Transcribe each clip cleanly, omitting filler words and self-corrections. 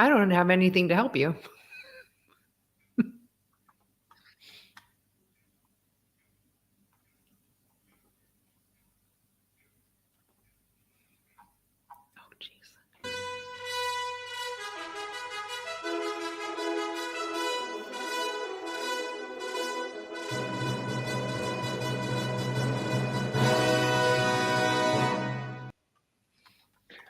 I don't have anything to help you. Oh, jeez.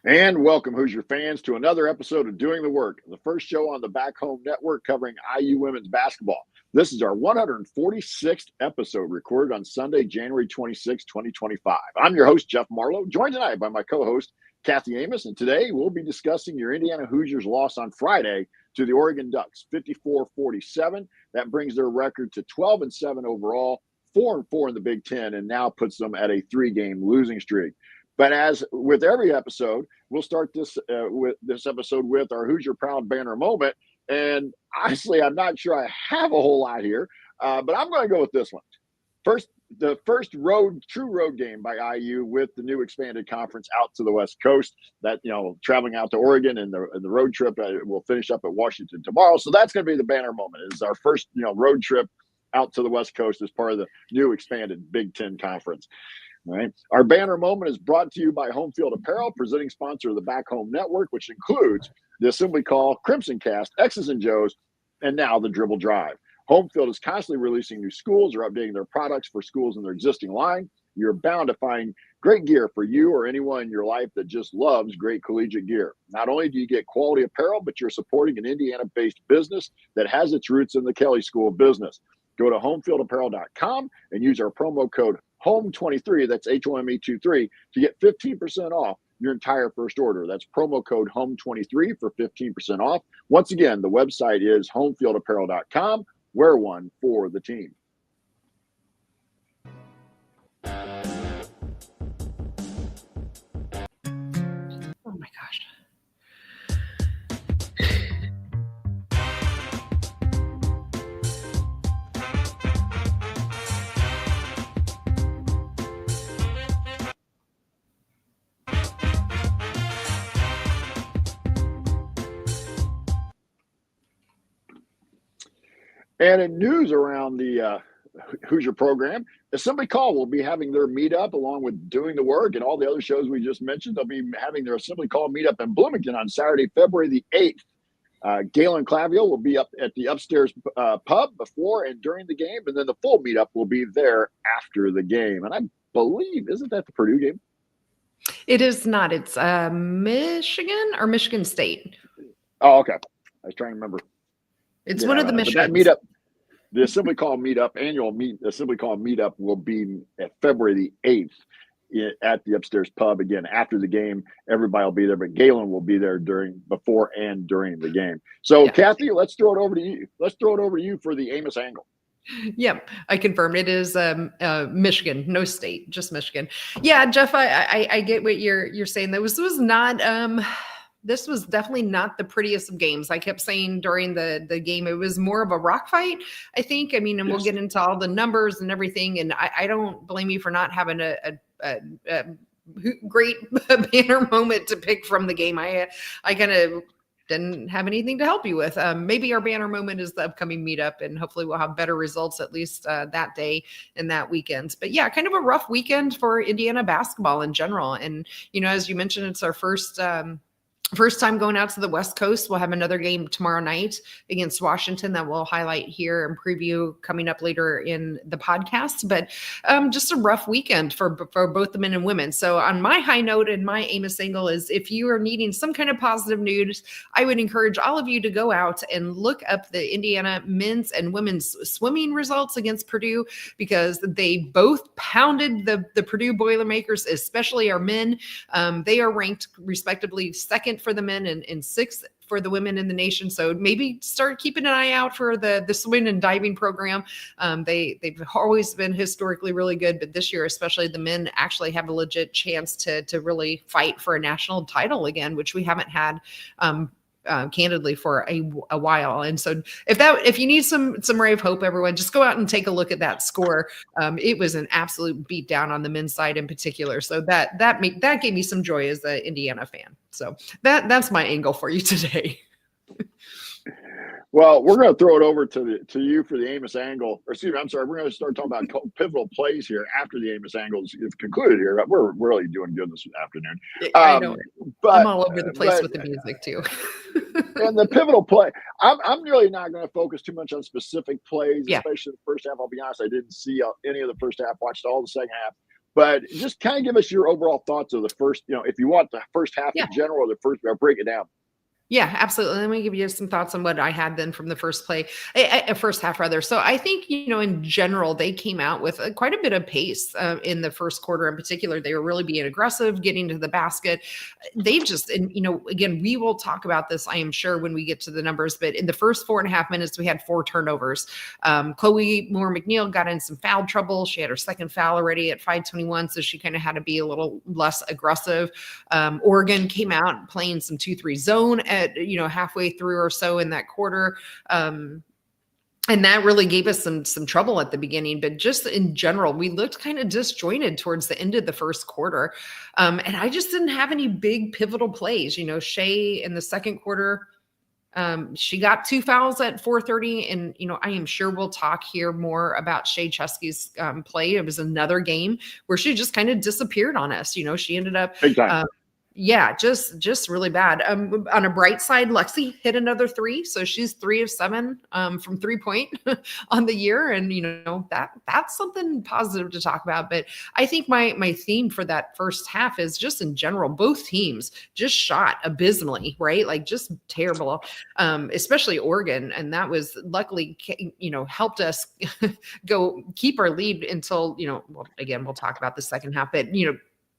And welcome, Hoosier fans, to another episode of Doing the Work, the first show on the Back Home Network covering IU women's basketball. This is our 146th episode, recorded on Sunday, January 26, 2025. I'm your host, Jeff Marlow, joined tonight by my co-host, Kathy Amos, and today we'll be discussing your Indiana Hoosiers loss on Friday to the Oregon Ducks, 54-47. That brings their record to 12-7 overall, 4-4 in the Big Ten, and now puts them at a 3-game losing streak. But as with every episode, we'll start this episode with our Hoosier Proud banner moment. And honestly, I'm not sure I have a whole lot here, but I'm going to go with this one. The first true road game by IU with the new expanded conference out to the West Coast. That, traveling out to Oregon, and the road trip will finish up at Washington tomorrow. So that's going to be the banner moment. It's our first road trip out to the West Coast as part of the new expanded Big Ten conference. All right. Our banner moment is brought to you by Home Field Apparel, presenting sponsor of the Back Home Network, which includes the Assembly Call, Crimson Cast, X's and Joe's, and now the Dribble Drive. Home Field is constantly releasing new schools or updating their products for schools in their existing line. You're bound to find great gear for you or anyone in your life that just loves great collegiate gear. Not only do you get quality apparel, but you're supporting an Indiana-based business that has its roots in the Kelly School of Business. Go to homefieldapparel.com and use our promo code HOME23, that's HOME23, to get 15% off your entire first order. That's promo code HOME23 for 15% off. Once again, the website is homefieldapparel.com. Wear one for the team. Oh my gosh. And in news around the Hoosier program, Assembly Call will be having their meetup along with Doing the Work and all the other shows we just mentioned. They'll be having their Assembly Call meetup in Bloomington on Saturday, February the 8th. Galen Claviel will be up at the upstairs pub before and during the game, and then the full meetup will be there after the game. And I believe, isn't that the Purdue game? It is not. It's Michigan or Michigan State. Oh, okay. I was trying to remember. It's one of the Michigans. That meetup, the Assembly Call meetup, Assembly Call meetup will be at February the 8th at the upstairs pub. Again, after the game, everybody will be there, but Galen will be there before and during the game. So, yeah. Kathy, let's throw it over to you. Let's throw it over to you for the Amos angle. Yep, I confirmed it is Michigan, no state, just Michigan. Yeah, Jeff, I get what you're saying. This was not. This was definitely not the prettiest of games. I kept saying during the game, it was more of a rock fight, I think. I mean, and We'll get into all the numbers and everything. And I don't blame you for not having a great banner moment to pick from the game. I kind of didn't have anything to help you with. Maybe our banner moment is the upcoming meetup, and hopefully we'll have better results at least that day and that weekend. But yeah, kind of a rough weekend for Indiana basketball in general. And, as you mentioned, it's our first time going out to the West Coast. We'll have another game tomorrow night against Washington that we'll highlight here and preview coming up later in the podcast. But just a rough weekend for both the men and women. So on my high note and my Amos angle is, if you are needing some kind of positive news, I would encourage all of you to go out and look up the Indiana men's and women's swimming results against Purdue, because they both pounded the Purdue Boilermakers, especially our men. They are ranked respectively second for the men and sixth for the women in the nation. So maybe start keeping an eye out for the swim and diving program. They've always been historically really good, but this year, especially, the men actually have a legit chance to really fight for a national title again, which we haven't had candidly for a while. And so if you need some ray of hope, everyone, just go out and take a look at that score. It was an absolute beat down on the men's side in particular. So that gave me some joy as an Indiana fan. So that's my angle for you today. Well, we're going to throw it over to you for the Amos angle. Or excuse me, I'm sorry. We're going to start talking about pivotal plays here after the Amos angle is concluded here. We're really doing good this afternoon. I know. But I'm all over the place with the music too. And the pivotal play, I'm really not going to focus too much on specific plays, Yeah. especially the first half. I'll be honest, I didn't see any of the first half, watched all the second half. But just kind of give us your overall thoughts of the first, if you want the first half in general or the first, break it down. Yeah, absolutely. Let me give you some thoughts on what I had then from the first first half rather. So I think, in general, they came out with quite a bit of pace in the first quarter in particular. They were really being aggressive, getting to the basket. They just, and again, we will talk about this, I am sure, when we get to the numbers, but in the first 4.5 minutes, we had 4 turnovers. Chloe Moore-McNeil got in some foul trouble. She had her second foul already at 5:21, so she kind of had to be a little less aggressive. Oregon came out playing some 2-3 zone at halfway through or so in that quarter. And that really gave us some trouble at the beginning. But just in general, we looked kind of disjointed towards the end of the first quarter. And I just didn't have any big pivotal plays. Shea in the second quarter, she got 2 fouls at 4:30. And, I am sure we'll talk here more about Shea Chesky's play. It was another game where she just kind of disappeared on us. She ended up yeah, just really bad. On a bright side, Lexi hit another 3. So she's 3 of 7 from 3-point on the year. And, that's something positive to talk about. But I think my theme for that first half is just in general, both teams just shot abysmally, right? Like just terrible, especially Oregon. And that was luckily, helped us go keep our lead until, again, we'll talk about the second half, but,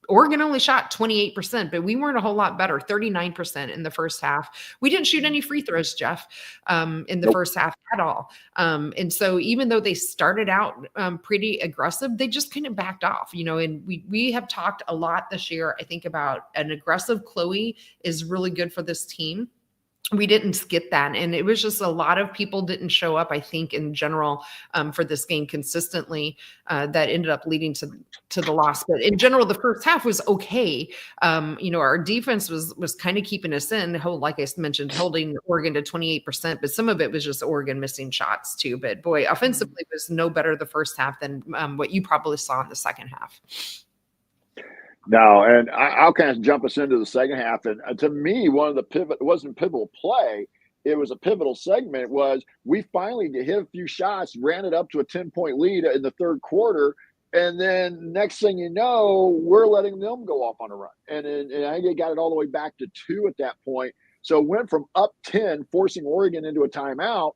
Oregon only shot 28%, but we weren't a whole lot better, 39% in the first half. We didn't shoot any free throws, Jeff, in the first half at all. And so even though they started out pretty aggressive, they just kind of backed off, and we have talked a lot this year, I think, about an aggressive Chloe is really good for this team. We didn't get that. And it was just a lot of people didn't show up, I think, in general, for this game consistently, that ended up leading to the loss. But in general, the first half was okay. Our defense was kind of keeping us in, like I mentioned, holding Oregon to 28%, but some of it was just Oregon missing shots too. But boy, offensively it was no better the first half than what you probably saw in the second half. No, and I'll kind of jump us into the second half. And to me, one of the it wasn't pivotal play. It was a pivotal segment. Was we finally hit a few shots, ran it up to a 10-point lead in the third quarter. And then next thing you know, we're letting them go off on a run. And I think they got it all the way back to 2 at that point. So it went from up 10, forcing Oregon into a timeout.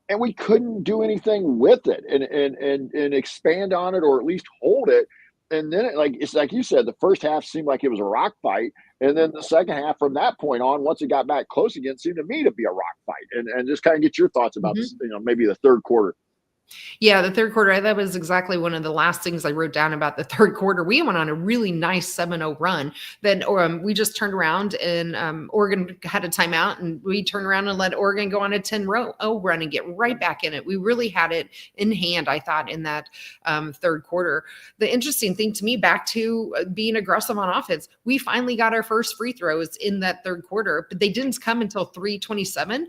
And we couldn't do anything with it and expand on it or at least hold it. And then it's like you said, the first half seemed like it was a rock fight. And then the second half from that point on, once it got back close again, seemed to me to be a rock fight. And just kind of get your thoughts about this, maybe the third quarter. Yeah, the third quarter, that was exactly one of the last things I wrote down about the third quarter. We went on a really nice 7-0 run. Then we just turned around and Oregon had a timeout, and we turned around and let Oregon go on a 10-0 run and get right back in it. We really had it in hand, I thought, in that third quarter. The interesting thing to me, back to being aggressive on offense, we finally got our first free throws in that third quarter, but they didn't come until 3:27.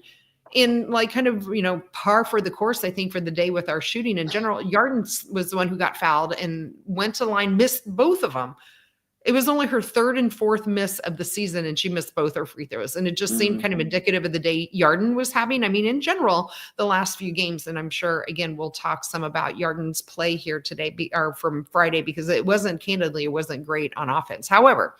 In kind of, par for the course, I think, for the day with our shooting in general. Yarden was the one who got fouled and went to line, missed both of them. It was only her 3rd and 4th miss of the season, and she missed both her free throws. And it just seemed kind of indicative of the day Yarden was having. I mean, in general, the last few games, and I'm sure, again, we'll talk some about Yarden's play here today, or from Friday, because it wasn't great on offense. However,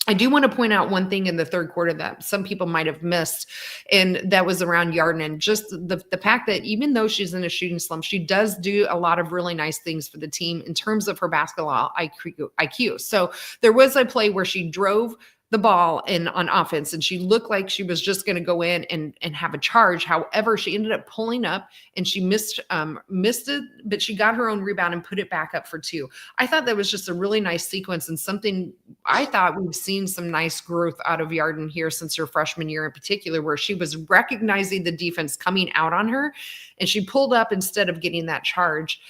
I do want to point out one thing in the third quarter that some people might have missed, and that was around Yarden, and just the fact that even though she's in a shooting slump, she does do a lot of really nice things for the team in terms of her basketball IQ. So there was a play where she drove the ball on offense, and she looked like she was just going to go in and have a charge. However, she ended up pulling up, and she missed it, but she got her own rebound and put it back up for 2. I thought that was just a really nice sequence, and something I thought we've seen some nice growth out of Yarden here since her freshman year in particular, where she was recognizing the defense coming out on her, and she pulled up instead of getting that charge.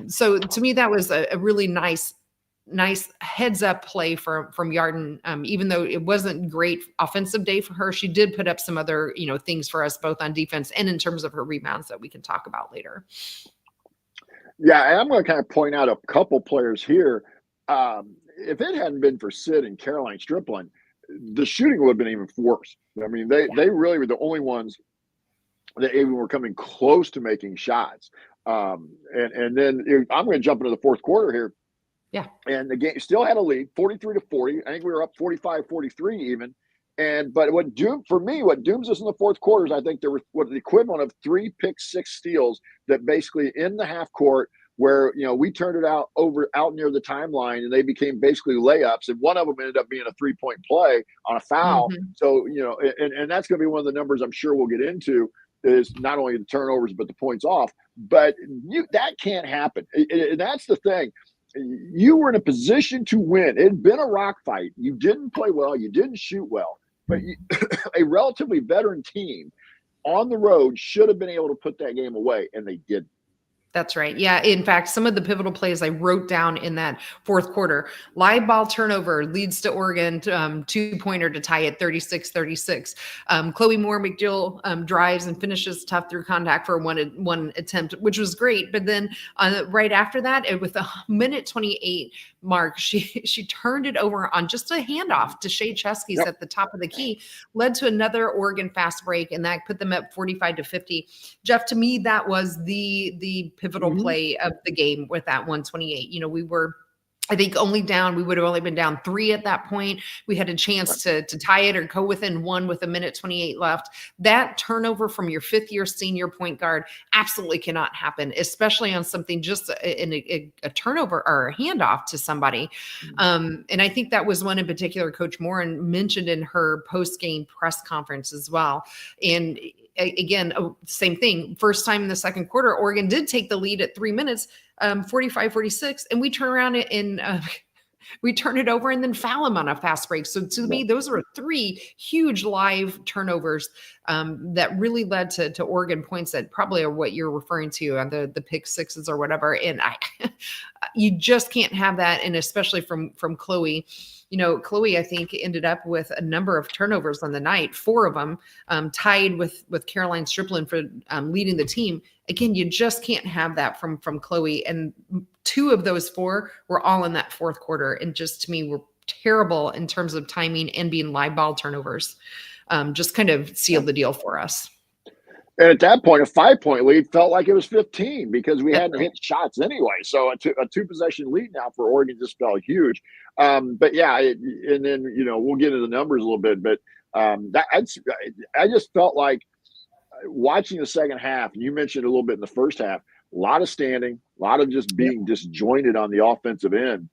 So to me, that was a really nice nice heads up play from Yarden. Even though it wasn't great offensive day for her, she did put up some other, things for us both on defense and in terms of her rebounds that we can talk about later. Yeah, and I'm going to kind of point out a couple players here. If it hadn't been for Sid and Caroline Striplin, the shooting would have been even worse. I mean, they really were the only ones that even were coming close to making shots. And then I'm going to jump into the fourth quarter here. Yeah. And the game still had a lead, 43-40. I think we were up 45-43 even. But what dooms us in the fourth quarter is I think there were the equivalent of 3 pick-6 steals that basically in the half court where, we turned it out near the timeline and they became basically layups. And one of them ended up being a 3-point play on a foul. Mm-hmm. So, and that's going to be one of the numbers I'm sure we'll get into is not only the turnovers, but the points off. But that can't happen. And that's the thing. You were in a position to win. It had been a rock fight. You didn't play well. You didn't shoot well. But a relatively veteran team on the road should have been able to put that game away, and they didn't. That's right. Yeah. In fact, some of the pivotal plays I wrote down in that fourth quarter, live ball turnover leads to Oregon 2-pointer to tie it 36-36. Chloe Moore McGill drives and finishes tough through contact for one attempt, which was great. But then right after that, with a minute 28 mark, she turned it over on just a handoff to Shea Cheskis at the top of the key, led to another Oregon fast break, and that put them up 45-50. Jeff, to me, that was the pivotal play of the game with that 128. We were, I think, we would have only been down 3 at that point. We had a chance to tie it or go within 1 with a minute 28 left. That turnover from your 5th-year senior point guard absolutely cannot happen, especially on something just in a turnover or a handoff to somebody. And I think that was one in particular Coach Morin mentioned in her post-game press conference as well. And again, same thing. First time in the second quarter, Oregon did take the lead at 3 minutes, 45-46, and we turn around and we turn it over and then foul them on a fast break. So to me, those are 3 huge live turnovers that really led to Oregon points that probably are what you're referring to on the pick sixes or whatever. And you just can't have that, and especially from Chloe. Chloe, I think, ended up with a number of turnovers on the night, 4 of them, tied with Caroline Striplin for leading the team. Again, you just can't have that from Chloe. And 2 of those 4 were all in that fourth quarter. And just to me, were terrible in terms of timing and being live ball turnovers. Just kind of sealed the deal for us. And at that point, a 5-point lead felt like it was 15 because we hadn't hit shots anyway. So a 2-possession lead now for Oregon just felt huge. But yeah, and then, we'll get into the numbers a little bit, but I just felt like watching the second half, and you mentioned a little bit in the first half, a lot of standing, a lot of just being disjointed on the offensive end.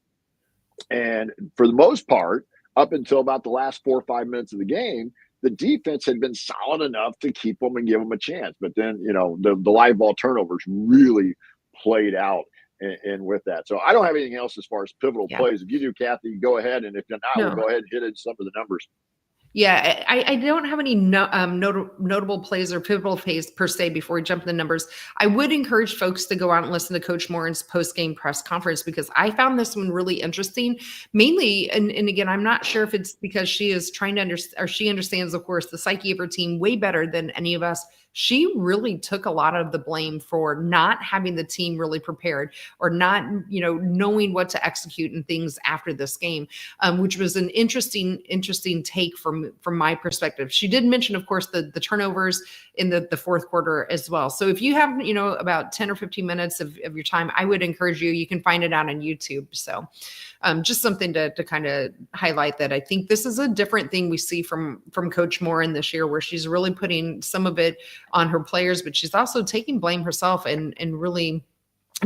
And for the most part, up until about the last 4 or 5 minutes of the game, the defense had been solid enough to keep them and give them a chance. But then, the live ball turnovers really played out and with that. So I don't have anything else as far as pivotal plays. If you do, Kathy, go ahead. And if you're not, we'll go ahead and hit in some of the numbers. Yeah, I don't have any notable plays or pivotal plays per se before we jump in the numbers. I would encourage folks to go out and listen to Coach Morin's post-game press conference because I found this one really interesting. Mainly, and again, I'm not sure if it's because she is trying to understand, or she understands, of course, the psyche of her team way better than any of us. She really took a lot of the blame for not having the team really prepared or not, knowing what to execute and things after this game, which was an interesting take from my perspective. She did mention, of course, the turnovers in the fourth quarter as well. So if you have, about 10 or 15 minutes of your time, I would encourage you can find it out on YouTube. So just something to kind of highlight that I think this is a different thing we see from Coach Morin this year, where she's really putting some of it on her players, but she's also taking blame herself and really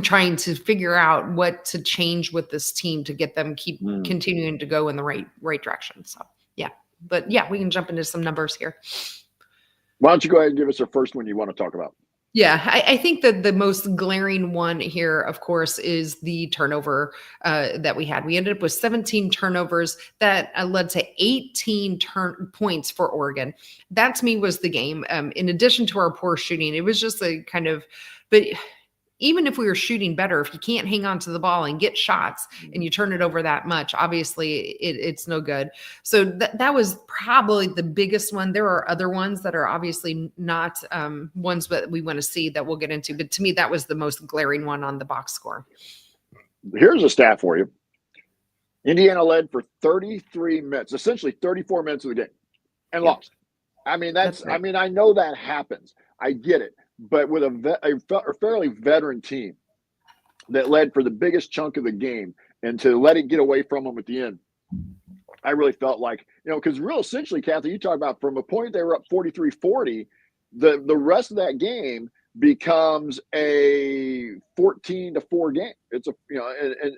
trying to figure out what to change with this team to get them keep continuing to go in the right direction. So we can jump into some numbers here. Why don't you go ahead and give us the first one you want to talk about? Yeah, I think that the most glaring one here, of course, is the turnover that we had. We ended up with 17 turnovers that led to 18 points for Oregon. That, to me, was the game. In addition to our poor shooting, it was just a kind of – but even if we were shooting better, if you can't hang on to the ball and get shots and you turn it over that much, obviously it's no good. So that was probably the biggest one. There are other ones that are obviously not ones that we want to see that we'll get into. But to me, that was the most glaring one on the box score. Here's a stat for you. Indiana led for 33 minutes, essentially 34 minutes of the game, and lost. I mean, that's right. I mean, I know that happens. I get it. But with a fairly veteran team that led for the biggest chunk of the game, and to let it get away from them at the end, I really felt like, because real essentially, Kathy, you talk about from a point they were up 43-40, the rest of that game becomes a 14-4 game. It's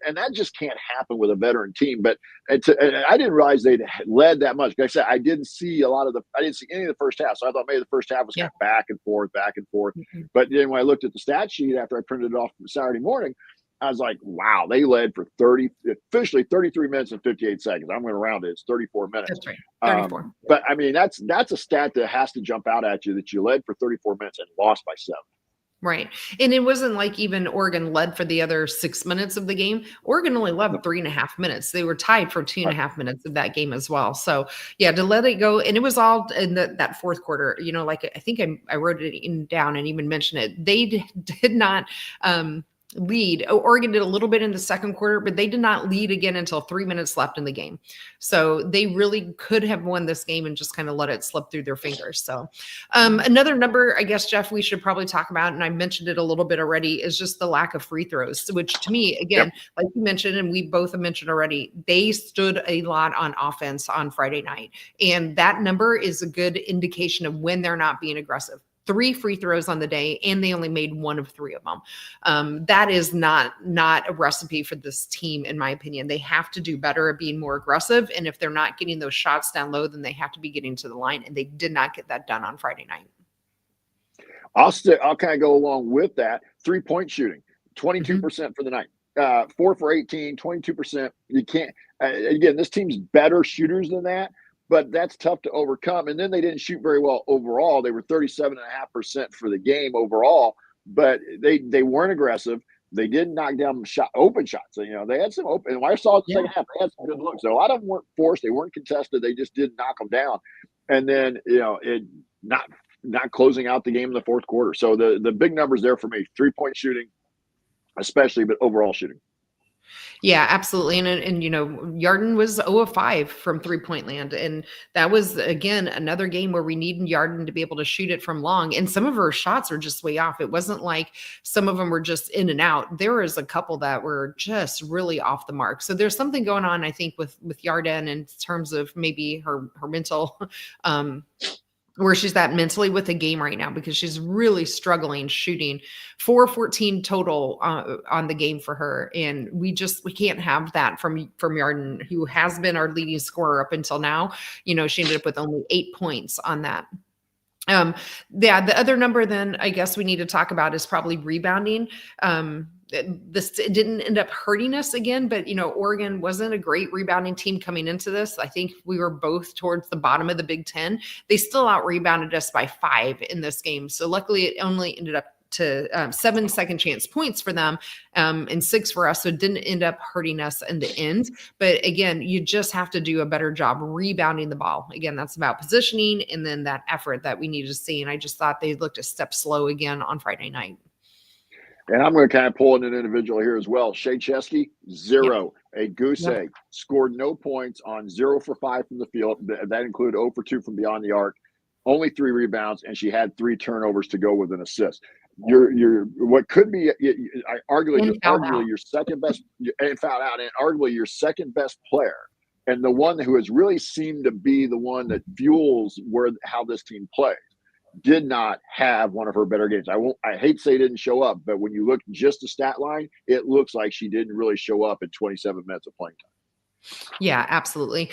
and that just can't happen with a veteran team. But I didn't realize they led that much. Like I said, I didn't see any of the first half. So I thought maybe the first half was kind of back and forth. Mm-hmm. But then when I looked at the stat sheet after I printed it off Saturday morning, I was like, wow, they led for officially 33 minutes and 58 seconds. I'm going to round it. It's 34 minutes. That's right. 34. But I mean, that's a stat that has to jump out at you, that you led for 34 minutes and lost by 7. Right. And it wasn't like even Oregon led for the other 6 minutes of the game. Oregon only led 3.5 minutes. They were tied for 2.5 minutes of that game as well. So yeah, to let it go. And it was all in that fourth quarter, like I think I wrote it down and even mentioned it. They did not, lead. Oregon did a little bit in the second quarter, but they did not lead again until 3 minutes left in the game. So they really could have won this game and just kind of let it slip through their fingers. So another number, I guess, Jeff, we should probably talk about, and I mentioned it a little bit already, is just the lack of free throws, which to me, again, like you mentioned, and we both have mentioned already, they stood a lot on offense on Friday night. And that number is a good indication of when they're not being aggressive. 3 free throws on the day, and they only made 1 of 3 of them. That is not a recipe for this team, in my opinion. They have to do better at being more aggressive. And if they're not getting those shots down low, then they have to be getting to the line. And they did not get that done on Friday night. I'll kind of go along with that. 3-point shooting, 22% for the night. 4 for 18, 22%. You can't, again, this team's better shooters than that, but that's tough to overcome. And then they didn't shoot very well overall. They were 37.5% for the game overall, but they weren't aggressive. They didn't knock down open shots. They had some open. And I saw the second half, they had some good looks. So a lot of them weren't forced. They weren't contested. They just didn't knock them down. And then, it not closing out the game in the fourth quarter. So the big numbers there for me, 3-point shooting, especially, but overall shooting. Yeah, absolutely. And Yarden was 0 of 5 from 3-point land. And that was, again, another game where we needed Yarden to be able to shoot it from long. And some of her shots were just way off. It wasn't like some of them were just in and out. There was a couple that were just really off the mark. So there's something going on, I think, with Yarden in terms of maybe her mental where she's at mentally with the game right now, because she's really struggling shooting. 4-14 total on the game for her. And we can't have that from Yarden, who has been our leading scorer up until now. She ended up with only 8 points on that. The other number then I guess we need to talk about is probably rebounding. This didn't end up hurting us again, but Oregon wasn't a great rebounding team coming into this. I think we were both towards the bottom of the Big Ten. They still out rebounded us by 5 in this game. So luckily it only ended up to 7 second chance points for them and 6 for us. So it didn't end up hurting us in the end. But again, you just have to do a better job rebounding the ball. Again, that's about positioning and then that effort that we need to see. And I just thought they looked a step slow again on Friday night. And I'm going to kind of pull in an individual here as well. Shea Chesky, 0. Yep. A goose egg. Scored no points on 0 for 5 from the field. That included 0 for 2 from beyond the arc. Only 3 rebounds, and she had 3 turnovers to go with an assist. You're what could be arguably your second best, and fouled out, and arguably your second best player, and the one who has really seemed to be the one that fuels how this team plays, did not have one of her better games. I hate to say didn't show up, but when you look just the stat line, it looks like she didn't really show up in 27 minutes of playing time. Yeah, absolutely.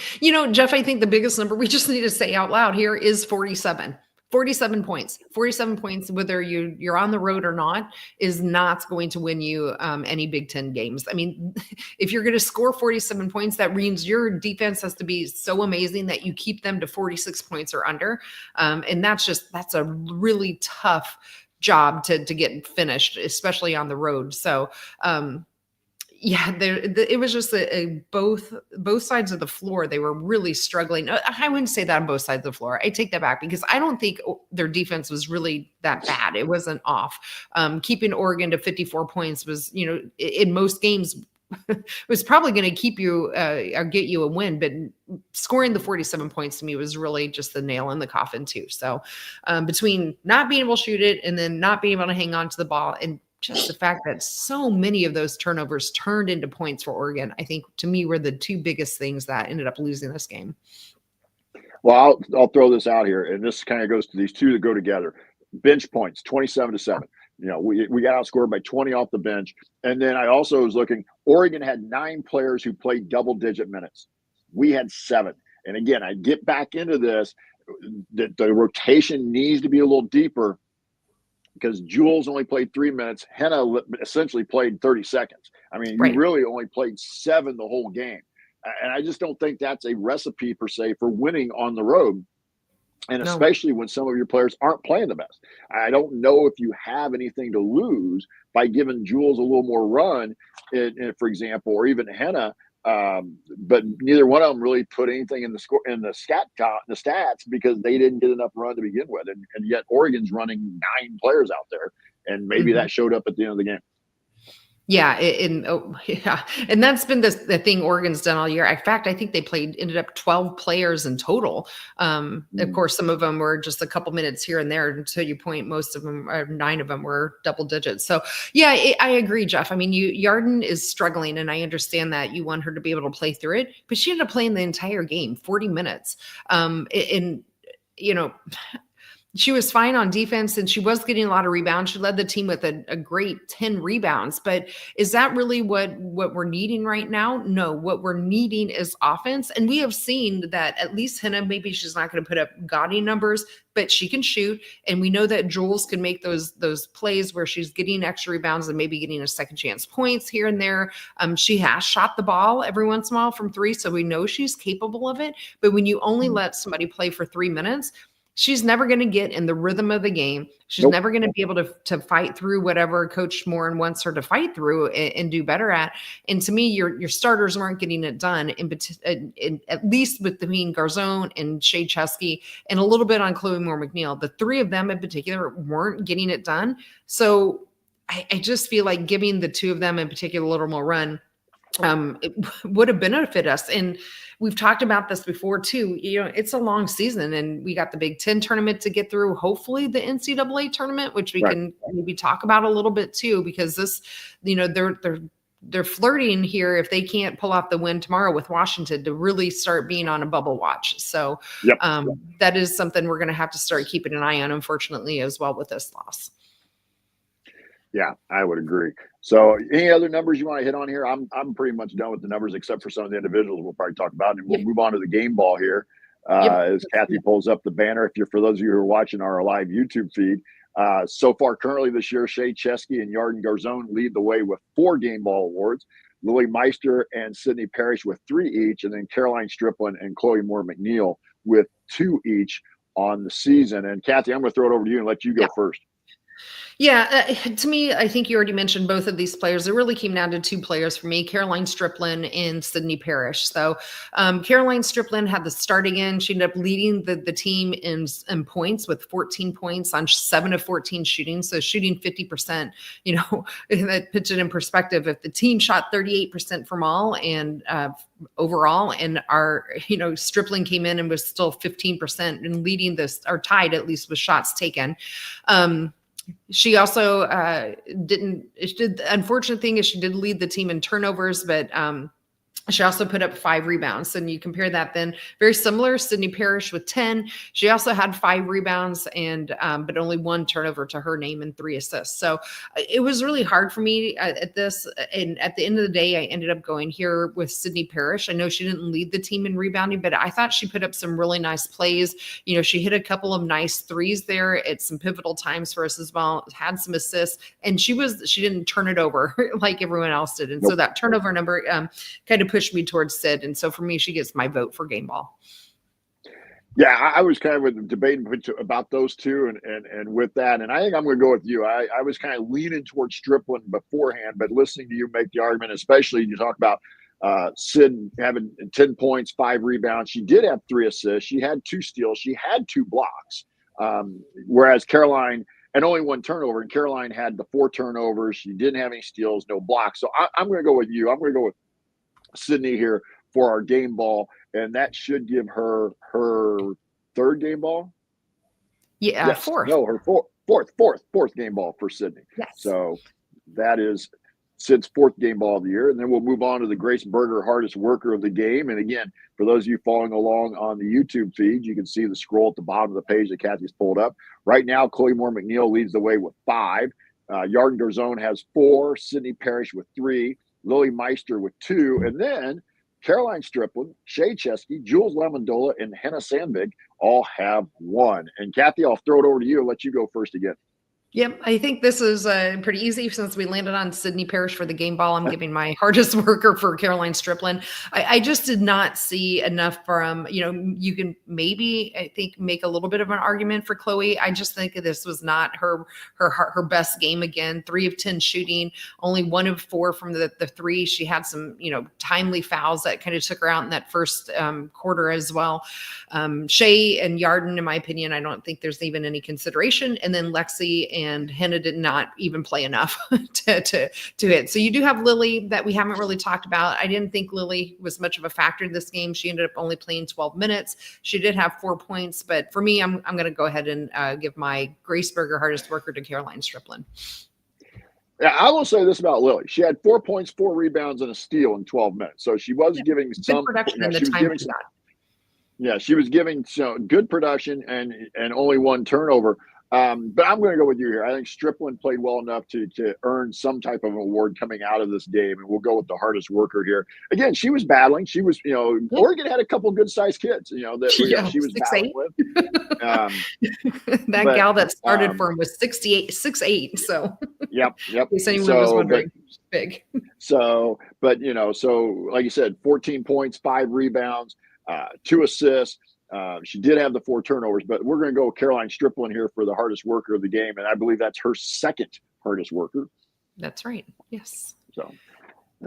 Jeff, I think the biggest number we just need to say out loud here is 47. 47 points. 47 points, whether you're on the road or not, is not going to win you any Big Ten games. I mean, if you're going to score 47 points, that means your defense has to be so amazing that you keep them to 46 points or under. And that's a really tough job to get finished, especially on the road. So, yeah, it was just both sides of the floor. They were really struggling. I wouldn't say that on both sides of the floor. I take that back because I don't think their defense was really that bad. It wasn't off. Keeping Oregon to 54 points was, in most games, was probably going to keep you or get you a win, but scoring the 47 points to me was really just the nail in the coffin too. So between not being able to shoot it and then not being able to hang on to the ball and just the fact that so many of those turnovers turned into points for Oregon, I think to me were the two biggest things that ended up losing this game. Well, I'll throw this out here, and this kind of goes to these two that go together. Bench points, 27-7. We got outscored by 20 off the bench. And then I also was looking, Oregon had 9 players who played double-digit minutes. We had 7. And again, I get back into this, that the rotation needs to be a little deeper because Jules only played 3 minutes. Henna essentially played 30 seconds. I mean, you really only played 7 the whole game. And I just don't think that's a recipe per se for winning on the road. And especially when some of your players aren't playing the best. I don't know if you have anything to lose by giving Jules a little more run, for example, or even Henna. But neither one of them really put anything in the stats because they didn't get enough run to begin with. And yet Oregon's running 9 players out there, and maybe that showed up at the end of the game. Yeah, and that's been the thing Oregon's done all year. In fact, I think they ended up 12 players in total. Of course, some of them were just a couple minutes here and there. Until you point, most of them, 9 of them, were double digits. So, yeah, I agree, Jeff. I mean, Yarden is struggling, and I understand that you want her to be able to play through it, but she ended up playing the entire game, 40 minutes. She was fine on defense and she was getting a lot of rebounds. She led the team with a great 10 rebounds, but is that really what we're needing right now? No, what we're needing is offense. And we have seen that at least Henna, maybe she's not going to put up gaudy numbers, but she can shoot. And we know that Jules can make those plays where she's getting extra rebounds and maybe getting a second chance points here and there. She has shot the ball every once in a while from 3, so we know she's capable of it. But when you only let somebody play for 3 minutes, she's never going to get in the rhythm of the game. She's never going to be able to fight through whatever Coach Morin wants her to fight through and do better at. And to me, your starters weren't getting it done, in at least between Garzone and Shea Chesky and a little bit on Chloe Moore McNeil. The 3 of them in particular weren't getting it done. So I just feel like giving the 2 of them in particular a little more run it would have benefited us. And we've talked about this before too. It's a long season and we got the Big Ten tournament to get through, hopefully the NCAA tournament, which we can maybe talk about a little bit too, because this, they're flirting here if they can't pull off the win tomorrow with Washington to really start being on a bubble watch. So that is something we're going to have to start keeping an eye on, unfortunately, as well with this loss. Yeah, I would agree. So any other numbers you want to hit on here? I'm pretty much done with the numbers except for some of the individuals we'll probably talk about. And we'll move on to the game ball here as Kathy pulls up the banner. For those of you who are watching our live YouTube feed, so far currently this year, Shea Chesky and Yarden Garzone lead the way with 4 game ball awards. Lily Meister and Sydney Parrish with 3 each, and then Caroline Striplin and Chloe Moore McNeil with 2 each on the season. And Kathy, I'm going to throw it over to you and let you go first. Yeah, to me, I think you already mentioned both of these players. It really came down to 2 players for me, Caroline Striplin and Sydney Parrish. So Caroline Striplin had the start again. She ended up leading the team in points with 14 points on 7 of 14 shooting. So shooting 50%, that puts it in perspective. If the team shot 38% from all and overall, and our, Striplin came in and was still 15% and leading this, or tied at least with shots taken. She also the unfortunate thing is she did lead the team in turnovers, but she also put up 5 rebounds. And you compare that then, very similar, Sydney Parrish with 10. She also had 5 rebounds and but only 1 turnover to her name and 3 assists. So it was really hard for me at this. And at the end of the day, I ended up going here with Sydney Parrish. I know she didn't lead the team in rebounding, but I thought she put up some really nice plays. She hit a couple of nice threes there at some pivotal times for us as well, had some assists, and she didn't turn it over like everyone else did. And so that turnover number kind of pushed me towards Sid. And so for me, she gets my vote for game ball. Yeah, I was kind of debating about those two, and with that, and I think I'm going to go with you. I was kind of leaning towards Stripling beforehand, but listening to you make the argument, especially you talk about Sid having 10 points, 5 rebounds. She did have 3 assists. She had 2 steals. She had 2 blocks. Whereas Caroline, and only 1 turnover, and Caroline had the 4 turnovers. She didn't have any steals, no blocks. So I'm going to go with you. I'm going to go with Sydney here for our game ball, and that should give her her 3rd game ball. Yeah, yes. 4th. No, her fourth game ball for Sydney. Yes. So that is Sid's 4th game ball of the year, and then we'll move on to the Grace Berger hardest worker of the game. And again, for those of you following along on the YouTube feed, you can see the scroll at the bottom of the page that Kathy's pulled up. Right now, Chloe Moore McNeil leads the way with 5. Yarden Dorzone has 4. Sydney Parrish with 3. Lily Meister with 2, and then Caroline Stripling, Shay Chesky, Jules Lemondola, and Henna Sandvig all have 1. And Kathy, I'll throw it over to you and let you go first again. Yep, I think this is pretty easy since we landed on Sydney Parrish for the game ball. I'm giving my hardest worker for Caroline Striplin. I just did not see enough from, you can maybe, I think, make a little bit of an argument for Chloe. I just think this was not her best game again. 3 of 10 shooting, only 1 of 4 from the 3. She had some, timely fouls that kind of took her out in that first quarter as well. Shay and Yarden, in my opinion, I don't think there's even any consideration. And then Lexi and Henna did not even play enough to hit. So you do have Lily that we haven't really talked about. I didn't think Lily was much of a factor in this game. She ended up only playing 12 minutes. She did have 4 points, but for me, I'm going to go ahead and give my Grace Berger hardest worker to Caroline Striplin. Yeah, I will say this about Lily. She had 4 points, 4 rebounds, and a steal in 12 minutes. So she was giving some production in the time she got. Yeah, she was giving good production and only 1 turnover. But I'm going to go with you here. I think Stripling played well enough to earn some type of award coming out of this game, and we'll go with the hardest worker here. Again, she was battling. She was, Oregon had a couple good-sized kids, that she was battling with. That gal that started for him was 6'8". So yep. In case anyone was wondering, big. So like you said, 14 points, 5 rebounds, 2 assists. She did have the 4 turnovers, but we're going to go with Caroline Striplin here for the hardest worker of the game, and I believe that's her 2nd hardest worker. That's right. Yes. So,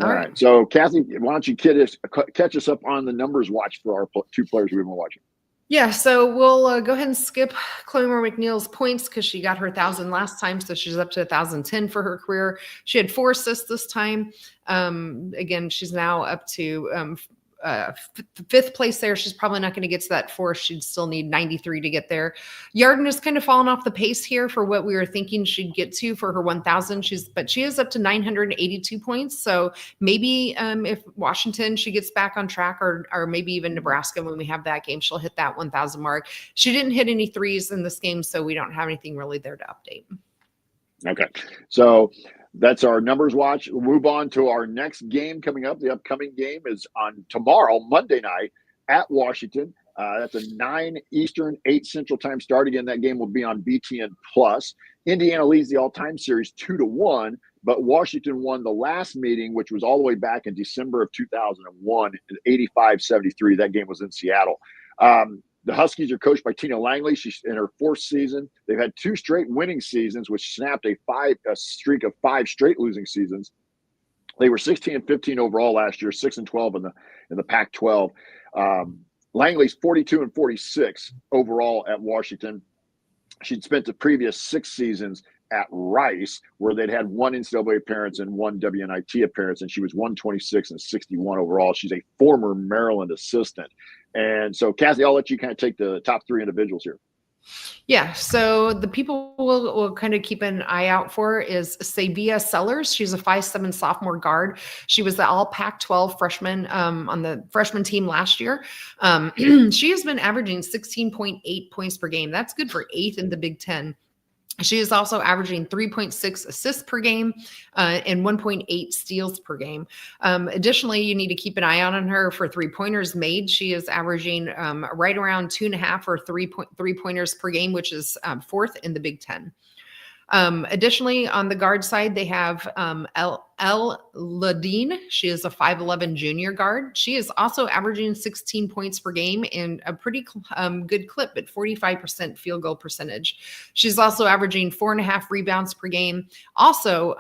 all right. So, Kathy, why don't you catch us up on the numbers watch for our 2 players we've been watching? Yeah, so we'll go ahead and skip Chloe Moore McNeil's points because she got her 1,000 last time, so she's up to 1,010 for her career. She had 4 assists this time. Again, she's now up to 5th place there. She's probably not going to get to that 4. She'd still need 93 to get there. Yarden has kind of fallen off the pace here for what we were thinking she'd get to for her 1,000. But she is up to 982 points. So maybe if Washington, she gets back on track, or maybe even Nebraska when we have that game, she'll hit that 1,000 mark. She didn't hit any 3s in this game, so we don't have anything really there to update. Okay. So that's our numbers watch. We'll move on to our next game coming up. The upcoming game is on tomorrow, Monday night at Washington. That's a 9 Eastern, 8 Central time start. Again, that game will be on BTN Plus. Indiana leads the all-time series 2-1, but Washington won the last meeting, which was all the way back in December of 2001, 85-73. That game was in Seattle. The Huskies are coached by Tina Langley. She's in her 4th season. They've had 2 straight winning seasons, which snapped a streak of 5 straight losing seasons. They were 16-15 overall last year, 6-12 in the Pac-12. Langley's 42-46 overall at Washington. She'd spent the previous 6 seasons at Rice, where they'd had 1 NCAA appearance and 1 WNIT appearance, and she was 126-61 overall. She's a former Maryland assistant. And so, Kathy, I'll let you kind of take the top 3 individuals here. Yeah, so the people we'll kind of keep an eye out for is Savia Sellers. She's a 5'7" sophomore guard. She was the all Pac-12 freshman on the freshman team last year. She has been averaging 16.8 points per game. That's good for 8th in the Big Ten. She is also averaging 3.6 assists per game and 1.8 steals per game. Additionally, you need to keep an eye out on her for 3-pointers made. She is averaging right around 2.5 or 3 3-pointers per game, which is 4th in the Big Ten. Additionally, on the guard side, they have El Ladine. She is a 5'11 junior guard. She is also averaging 16 points per game and a pretty good clip at 45% field goal percentage. She's also averaging 4.5 rebounds per game, also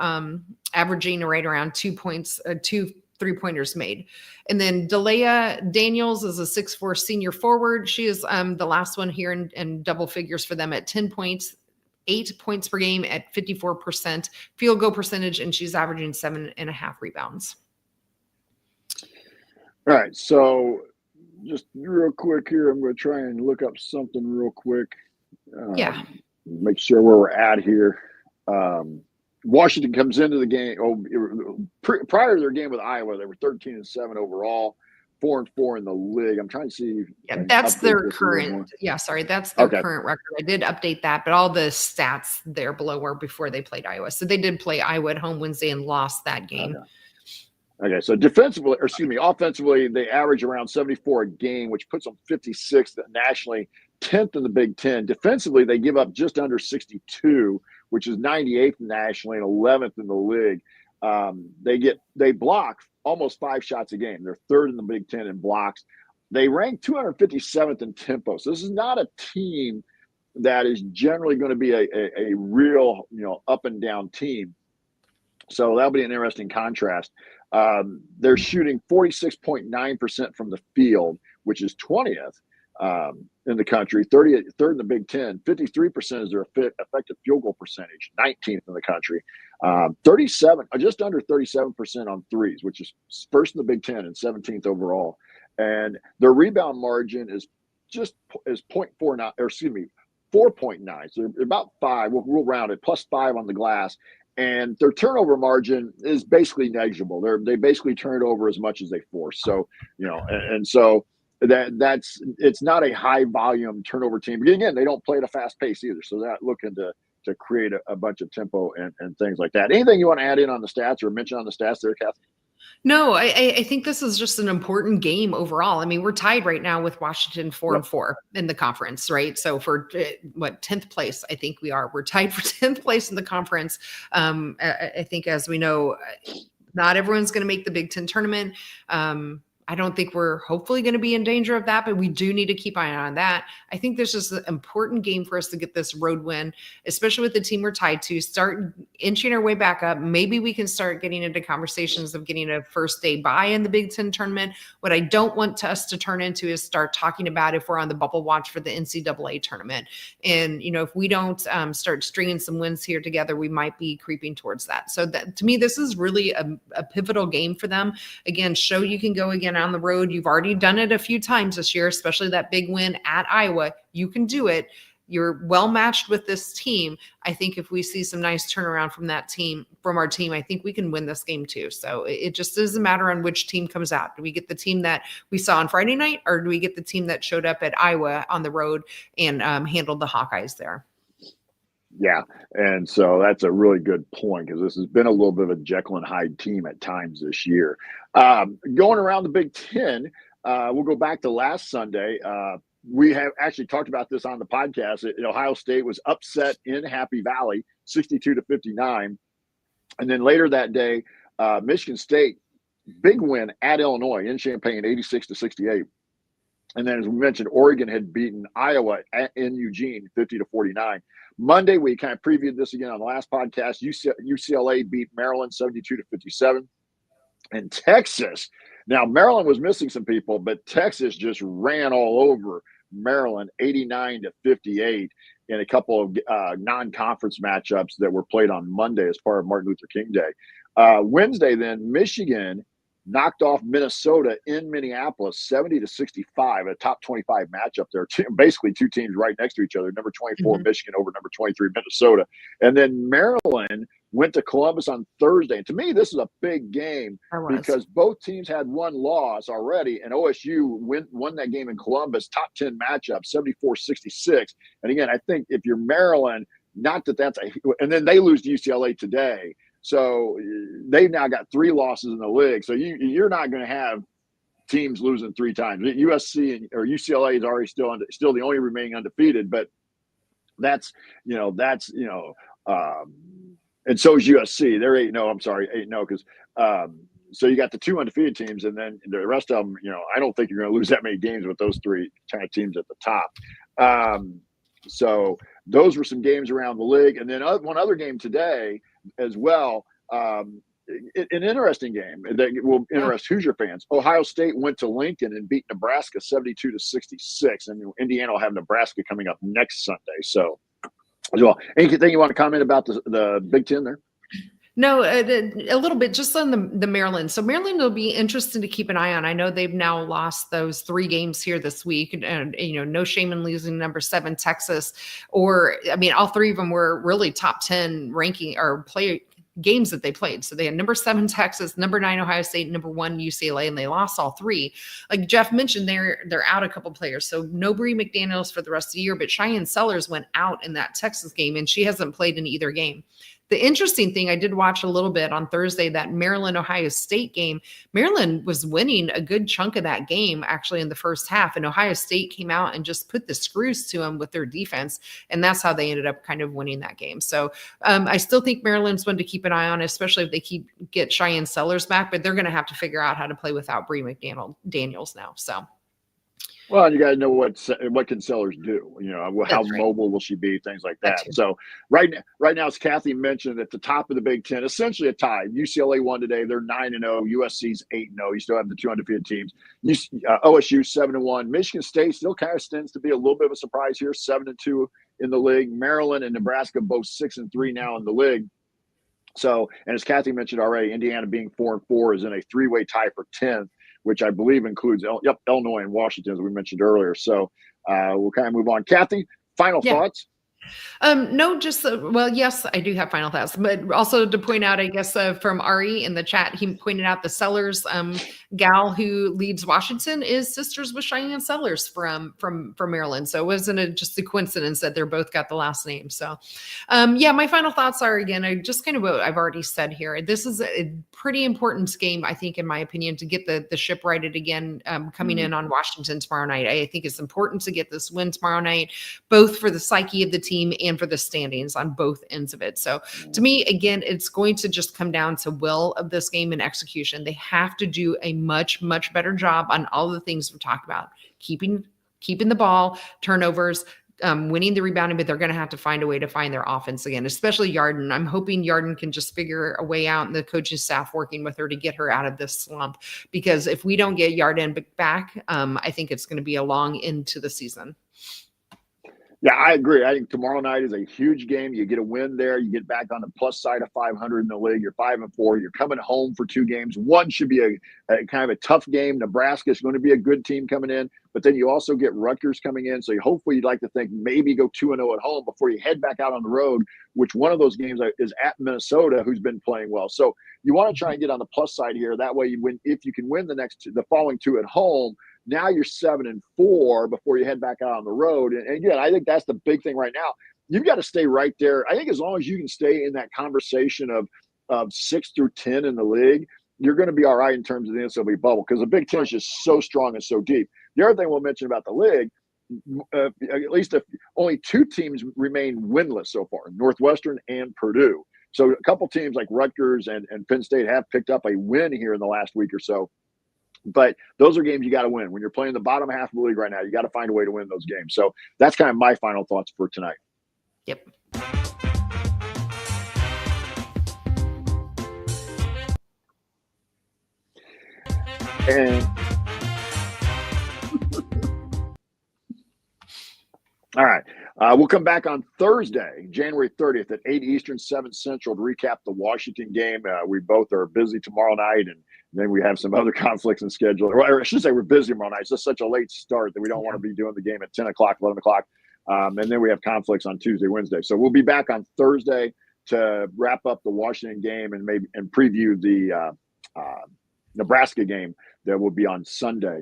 averaging right around 2 points, 2 3-pointers made. And then Delia Daniels is a 6'4 senior forward. She is the last one here in double figures for them at 10 points. 8 points per game at 54% field goal percentage, and she's averaging 7.5 rebounds. All right, so just real quick here, I'm going to try and look up something real quick. Yeah. Make sure where we're at here. Washington comes into the game. Prior to their game with Iowa, they were 13-7 overall, 4-4 in the league. I'm trying to see. Yeah, that's their current. Yeah, sorry, that's their current record. I did update that, but all the stats there below were before they played Iowa. So they did play Iowa at home Wednesday and lost that game. Okay, so offensively, they average around 74 a game, which puts them 56th nationally, 10th in the Big Ten. Defensively, they give up just under 62, which is 98th nationally and 11th in the league. They block almost 5 shots a game. They're 3rd in the Big Ten in blocks. They rank 257th in tempo. So this is not a team that is generally going to be a real, up and down team. So that'll be an interesting contrast. They're shooting 46.9% from the field, which is 20th in the country, 3rd in the Big Ten. 53% is their effective field goal percentage, 19th in the country. 37, just under 37% on threes, which is 1st in the Big Ten and 17th overall. And their rebound margin is 0.49, or excuse me, 4.9. So they're about 5. We'll round it, plus 5 on the glass. And their turnover margin is basically negligible. They basically turn it over as much as they force. So, and so it's not a high volume turnover team. But again, they don't play at a fast pace either. So they're not looking to create a bunch of tempo and things like that. Anything you want to add in on the stats or mention on the stats there, Kathy? No, I think this is just an important game overall. I mean, we're tied right now with Washington 4-4 in the conference, right? So for 10th place, I think we are. We're tied for 10th place in the conference. I think, as we know, not everyone's going to make the Big Ten tournament. I don't think we're hopefully going to be in danger of that, but we do need to keep an eye on that. I think this is an important game for us to get this road win, especially with the team we're tied to, start inching our way back up. Maybe we can start getting into conversations of getting a first day bye in the Big Ten tournament. What I don't want us to turn into is start talking about if we're on the bubble watch for the NCAA tournament. And, if we don't start stringing some wins here together, we might be creeping towards that. So that, to me, this is really a pivotal game for them. Again, show you can go again on the road. You've already done it a few times this year, especially that big win at Iowa. You can do it. You're well matched with this team. I think if we see some nice turnaround from our team, I think we can win this game too. So it just doesn't matter on which team comes out. Do we get the team that we saw on Friday night, or do we get the team that showed up at Iowa on the road and handled the Hawkeyes there? Yeah, and so that's a really good point, because this has been a little bit of a Jekyll and Hyde team at times this year. Going around the Big Ten, we'll go back to last Sunday. We have actually talked about this on the podcast. Ohio State was upset in Happy Valley, 62-59. And then later that day, Michigan State, big win at Illinois in Champaign, 86-68. And then, as we mentioned, Oregon had beaten Iowa in Eugene, 50-49. Monday, we kind of previewed this again on the last podcast. UCLA beat Maryland 72-57. And Texas, now Maryland was missing some people, but Texas just ran all over Maryland, 89-58, in a couple of non-conference matchups that were played on Monday as part of Martin Luther King Day. Wednesday, then, Michigan knocked off Minnesota in Minneapolis, 70-65, a top 25 matchup there. Basically, two teams right next to each other, number 24 Michigan over number 23 Minnesota. And then Maryland went to Columbus on Thursday. And to me, this is a big game because both teams had one loss already, and OSU won that game in Columbus, top 10 matchup, 74-66. And again, I think if you're Maryland, not that that's and then they lose to UCLA today. So they've now got 3 losses in the league. So you're not going to have teams losing 3 times. USC or UCLA is already still the only remaining undefeated, but that's And so is USC. They're 8-0. I'm sorry, 8-0 because so you got the 2 undefeated teams, and then the rest of them. I don't think you're going to lose that many games with those 3 kind of teams at the top. So those were some games around the league, and then one other game today as well. An interesting game that will interest Hoosier fans. Ohio State went to Lincoln and beat Nebraska 72-66, and Indiana will have Nebraska coming up next Sunday. So, as well, anything you want to comment about the Big Ten there? No, a little bit just on the Maryland. So Maryland will be interesting to keep an eye on. I know they've now lost those 3 games here this week, and no shame in losing number 7 Texas, all 3 of them were really top 10 ranking or play games that they played. So they had number 7 Texas, number 9 Ohio State, number 1 UCLA, and they lost all 3. Like Jeff mentioned, they're out a couple players. So no Bree McDaniels for the rest of the year, but Cheyenne Sellers went out in that Texas game, and she hasn't played in either game. The interesting thing, I did watch a little bit on Thursday, that Maryland-Ohio State game. Maryland was winning a good chunk of that game actually in the first half, and Ohio State came out and just put the screws to them with their defense, and that's how they ended up kind of winning that game. So I still think Maryland's one to keep an eye on, especially if they get Cheyenne Sellers back, but they're going to have to figure out how to play without Bree McDaniels now. So. Well, you got to know what can Sellers do. How mobile will she be? Things like that. So right now, as Kathy mentioned, at the top of the Big Ten, essentially a tie. UCLA won today; they're 9-0. USC's 8-0. You still have the 2 undefeated teams. OSU 7-1. Michigan State still kind of tends to be a little bit of a surprise here, 7-2 in the league. Maryland and Nebraska both 6-3 now in the league. So, and as Kathy mentioned already, Indiana being 4-4 is in a 3-way tie for 10th, which I believe includes Illinois and Washington, as we mentioned earlier. So we'll kind of move on. Kathy, final thoughts? No, just, yes, I do have final thoughts, but also to point out, I guess, from Ari in the chat, he pointed out the Sellers gal who leads Washington is sisters with Cheyenne Sellers from Maryland. So it wasn't just a coincidence that they're both got the last name. So, my final thoughts are, again, just kind of what I've already said here. This is a pretty important game, I think, in my opinion, to get the ship righted again, coming in on Washington tomorrow night. I think it's important to get this win tomorrow night, both for the psyche of the team and for the standings on both ends of it. So to me, again, it's going to just come down to will of this game and execution. They have to do a much, much better job on all the things we've talked about, keeping the ball, turnovers, winning the rebounding, but they're going to have to find a way to find their offense again, especially Yarden. I'm hoping Yarden can just figure a way out, and the coaching staff working with her to get her out of this slump, because if we don't get Yarden back, I think it's going to be a long into the season. Yeah, I agree. I think tomorrow night is a huge game. You get a win there. You get back on the plus side of 500 in the league. You're 5-4. You're coming home for 2 games. One should be a kind of a tough game. Nebraska is going to be a good team coming in, but then you also get Rutgers coming in. So hopefully you'd like to think maybe go 2-0 at home before you head back out on the road, which one of those games is at Minnesota, who's been playing well. So you want to try and get on the plus side here. That way you win. If you can win the following 2 at home, now you're 7-4 before you head back out on the road. And again, I think that's the big thing right now. You've got to stay right there. I think as long as you can stay in that conversation of 6 through 10 in the league, you're going to be all right in terms of the NCAA bubble, because the Big Ten is just so strong and so deep. The other thing we'll mention about the league, at least if only 2 teams remain winless so far, Northwestern and Purdue. So a couple teams like Rutgers and Penn State have picked up a win here in the last week or so. But those are games you got to win. When you're playing the bottom half of the league right now, you got to find a way to win those games. So that's kind of my final thoughts for tonight. Yep. And all right. We'll come back on Thursday, January 30th at 8 Eastern, 7 Central to recap the Washington game. We both are busy tomorrow night, and then we have some other conflicts in schedule. Or I should say we're busy tomorrow night. It's just such a late start that we don't want to be doing the game at 10 o'clock, 11 o'clock. And then we have conflicts on Tuesday, Wednesday. So we'll be back on Thursday to wrap up the Washington game and preview the Nebraska game that will be on Sunday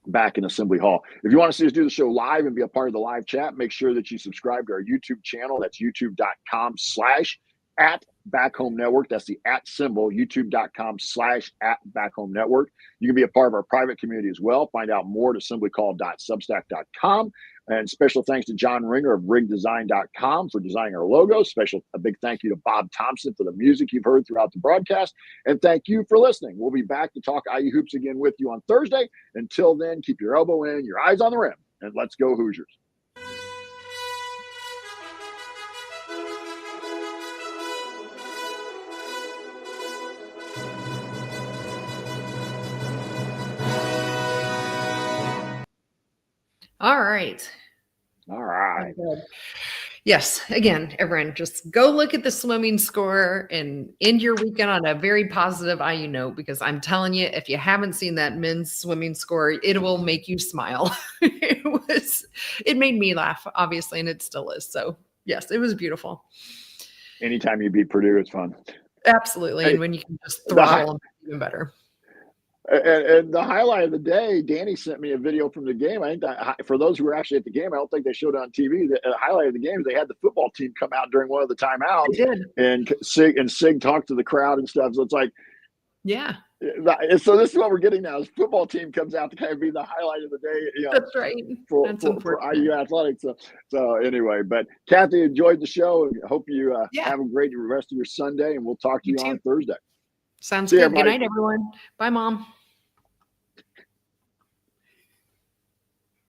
back in Assembly Hall. If you want to see us do the show live and be a part of the live chat, make sure that you subscribe to our YouTube channel. That's youtube.com/@Backhome Network. That's the @ symbol, youtube.com/@Backhome Network. You can be a part of our private community as well. Find out more at assemblycall.substack.com. And special thanks to John Ringer of rigdesign.com for designing our logo. A big thank you to Bob Thompson for the music you've heard throughout the broadcast. And thank you for listening. We'll be back to talk IU hoops again with you on Thursday. Until then, keep your elbow in, your eyes on the rim, and let's go Hoosiers. All right. All right. Yes. Again, everyone, just go look at the swimming score and end your weekend on a very positive IU note, because I'm telling you, if you haven't seen that men's swimming score, it will make you smile. It made me laugh, obviously, and it still is. So yes, it was beautiful. Anytime you beat Purdue, it's fun. Absolutely. And when you can just throttle them, even better. And the highlight of the day, Danny sent me a video from the game. I think that, for those who were actually at the game, I don't think they showed it on TV. The highlight of the game is they had the football team come out during one of the timeouts. They did. And Sig talked to the crowd and stuff. So it's like, yeah. So this is what we're getting now. Is football team comes out to kind of be the highlight of the day. You know, that's right. For IU athletics. So anyway, but Kathy, enjoyed the show, and hope you have a great rest of your Sunday. And we'll talk to you on Thursday. Sounds good. Good night, everyone. Bye, Mom.